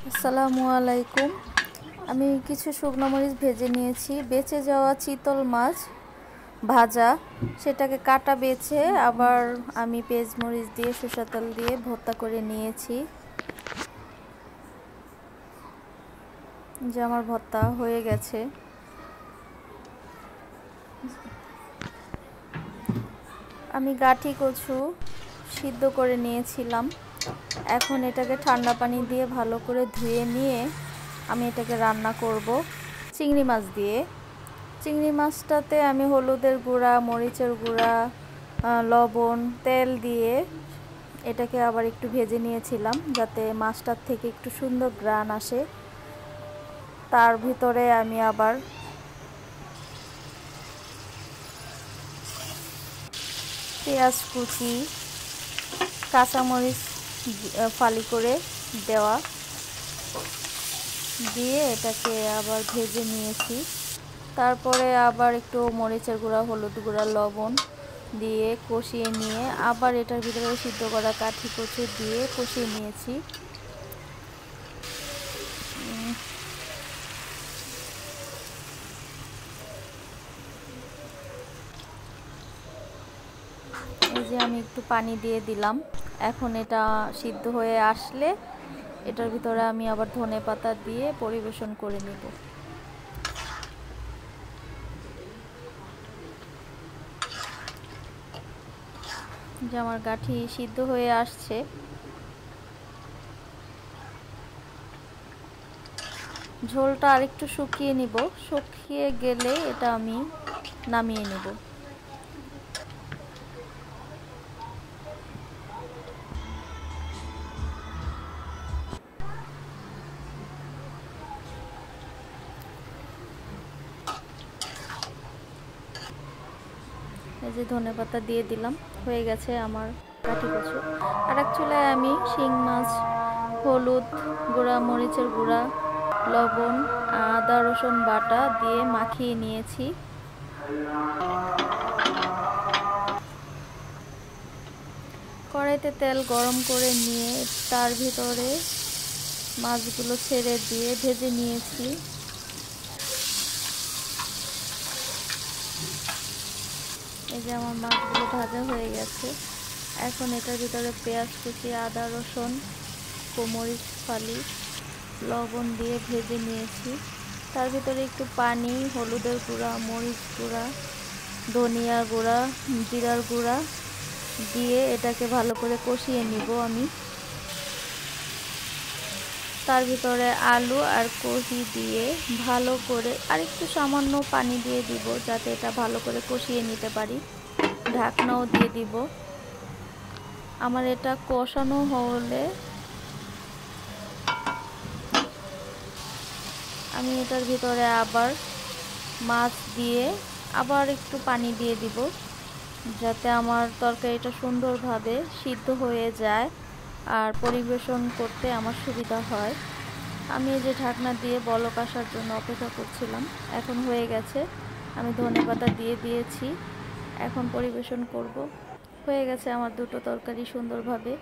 আসসালামু আলাইকুম। আমি কিছু শুকনো মরিচ ভেজে নিয়েছি। বেঁচে যাওয়া চিতল মাছ ভাজা, সেটাকে কাটা বেছে আবার আমি পেঁয়াজ মরিচ দিয়ে সরিষা তেল দিয়ে ভর্তা করে নিয়েছি। যে আমার ভর্তা হয়ে গেছে। আমি গাঠি কচু সিদ্ধ করে নিয়েছিলাম। এখন এটাকে ঠান্ডা পানি দিয়ে ভালো করে ধুয়ে নিয়ে আমি এটাকে রান্না করব চিংড়ি মাছ দিয়ে। চিংড়ি মাছটাতে আমি হলুদের গুঁড়া, মরিচের গুঁড়া, লবণ, তেল দিয়ে এটাকে আবার একটু ভেজে নিয়েছিলাম যাতে মাছটার থেকে একটু সুন্দর ঘ্রাণ আসে। তার ভিতরে আমি আবার পেঁয়াজ কুচি, কাঁচামরিচ ফালি করে দেওয়া দিয়ে এটাকে আবার ভেজে নিয়েছি। তারপরে আবার একটু মরিচের গুঁড়া, হলুদ গুঁড়া, লবণ দিয়ে কষিয়ে নিয়ে আবার এটার ভিতরে সিদ্ধ করা কাঠি কচু দিয়ে কষিয়ে নিয়েছি। এই যে আমি একটু পানি দিয়ে দিলাম। এখন এটা সিদ্ধ হয়ে আসলে এটার ভিতরে আমি আবার ধনেপাতা দিয়ে পরিবেশন করে নেব। যে আমার গাঠি সিদ্ধ হয়ে আসছে। ঝোলটা আরেকটু শুকিয়ে নিব। শুকিয়ে গেলে এটা আমি নামিয়ে নেব। এই যে ধনেপাতা দিয়ে দিলাম। হয়ে গেছে আমার কাঠি কচু। আর এক চুলায় আমি শিং মাছ, হলুদ গুঁড়া, মরিচের গুঁড়া, লবণ, আদা রসুন বাটা দিয়ে মাখিয়ে নিয়েছি। কড়াইতে তেল গরম করে নিয়ে তার ভিতরে মাছগুলো ছেড়ে দিয়ে ভেজে নিয়েছি। এই যে আমার মাছগুলো ভাজা হয়ে গেছে। এখন এটার ভিতরে পেঁয়াজ কুচি, আদা রসুন, মরিচ ফালি, লবণ দিয়ে ভেজে নিয়েছি। তার ভিতরে একটু পানি, হলুদের গুঁড়া, মরিচ গুঁড়া, ধনিয়া গুঁড়া, জিরার গুঁড়া দিয়ে এটাকে ভালো করে কষিয়ে নিব আমি। তার ভিতরে আলু আর কষি দিয়ে ভালো করে আরেকটু সামান্য পানি দিয়ে দিব যাতে এটা ভালো করে কষিয়ে নিতে পারি। ঢাকনাও দিয়ে দিব। আমার এটা কষানো হলে আমি এটার ভিতরে আবার মাছ দিয়ে আবার একটু পানি দিয়ে দিব যাতে আমার তরকারিটা সুন্দরভাবে সিদ্ধ হয়ে যায় আর পরিবেশন করতে আমার সুবিধা হয়। আমি এই যে ঢাকনা দিয়ে বলক আসার জন্য অপেক্ষা করছিলাম। এখন হয়ে গেছে। আমি ধনেপাতা দিয়ে দিয়েছি। এখন পরিবেশন করব। হয়ে গেছে আমার দুটো তরকারি সুন্দরভাবে।